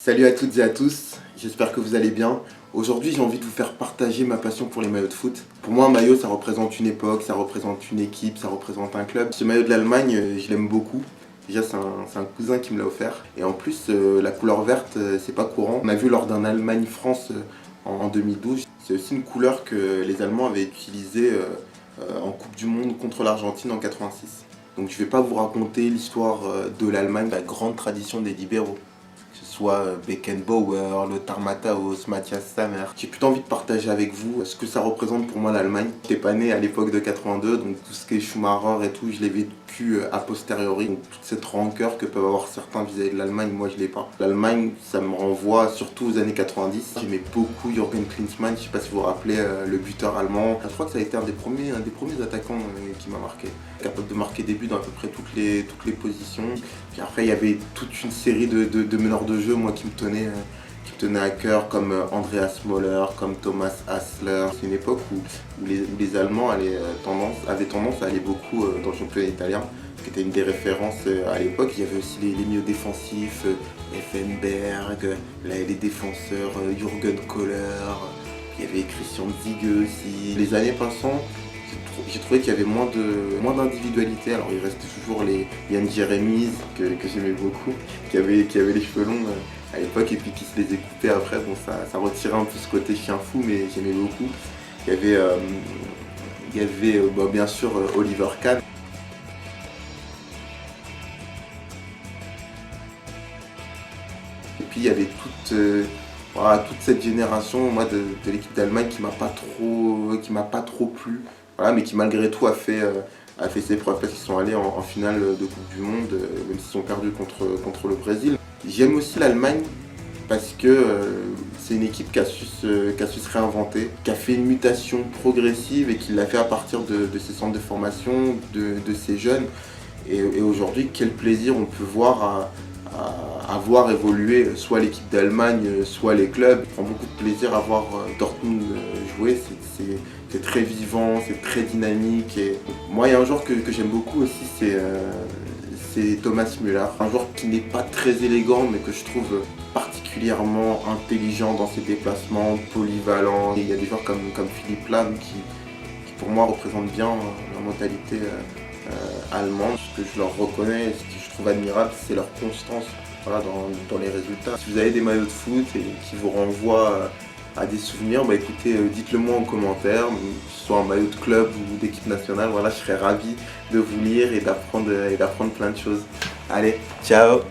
Salut à toutes et à tous, j'espère que vous allez bien. Aujourd'hui j'ai envie de vous faire partager ma passion pour les maillots de foot. Pour moi un maillot ça représente une époque, ça représente une équipe, ça représente un club. Ce maillot de l'Allemagne je l'aime beaucoup. Déjà c'est un cousin qui me l'a offert. Et en plus la couleur verte c'est pas courant. On a vu lors d'un Allemagne-France en 2012. C'est aussi une couleur que les Allemands avaient utilisée en Coupe du Monde contre l'Argentine en 86. Donc je vais pas vous raconter l'histoire de l'Allemagne, la grande tradition des libéraux. Que ce soit Beckenbauer, Lothar Matthäus, Matthias Sammer. J'ai plutôt envie de partager avec vous ce que ça représente pour moi l'Allemagne. J'étais pas né à l'époque de 82, donc tout ce qui est Schumacher et tout, je l'ai vécu a posteriori. Donc toute cette rancœur que peuvent avoir certains vis-à-vis de l'Allemagne, moi je l'ai pas. L'Allemagne, ça me renvoie surtout aux années 90. J'aimais beaucoup Jürgen Klinsmann, je sais pas si vous vous rappelez, le buteur allemand. Je crois que ça a été un des premiers attaquants qui m'a marqué. Capable de marquer des buts dans à peu près toutes les positions. Puis après, il y avait toute une série de meneurs de jeu, moi, qui me tenaient à cœur, comme Andreas Möller, comme Thomas Hassler. C'est une époque où les Allemands avaient tendance à aller beaucoup dans le championnat italien, qui était une des références à l'époque. Il y avait aussi les milieux défensifs, Effenberg, les défenseurs Jürgen Kohler, il y avait Christian Ziege aussi. Les années passant, j'ai trouvé qu'il y avait moins d'individualité. Alors il restait toujours les Yann Jeremy's que j'aimais beaucoup, qui avaient les cheveux longs à l'époque et puis qui se les écoutaient après. Bon, ça retirait un peu ce côté chien fou, mais j'aimais beaucoup. Il y avait bien sûr Oliver Kahn. Et puis il y avait toute cette génération moi, de l'équipe d'Allemagne qui m'a pas trop plu. Voilà, mais qui malgré tout a fait ses preuves parce qu'ils sont allés en finale de Coupe du Monde, même s'ils ont perdu contre le Brésil. J'aime aussi l'Allemagne parce que c'est une équipe qui a su se réinventer, qui a fait une mutation progressive et qui l'a fait à partir de ses centres de formation, de ses jeunes. Et aujourd'hui, quel plaisir on peut voir à voir évoluer soit l'équipe d'Allemagne, soit les clubs. Je prends beaucoup de plaisir à voir Dortmund jouer, c'est très vivant, c'est très dynamique. Et moi, il y a un joueur que j'aime beaucoup aussi, c'est Thomas Müller. Un joueur qui n'est pas très élégant, mais que je trouve particulièrement intelligent dans ses déplacements, polyvalent. Et il y a des joueurs comme Philipp Lahm qui pour moi représentent bien la mentalité allemande. Ce que je leur reconnais, ce que je trouve admirable, c'est leur constance dans les résultats. Si vous avez des maillots de foot et qui vous renvoient à des souvenirs, écoutez, dites-le moi en commentaire, que ce soit un maillot de club ou d'équipe nationale, voilà, je serais ravi de vous lire et d'apprendre plein de choses. Allez, ciao!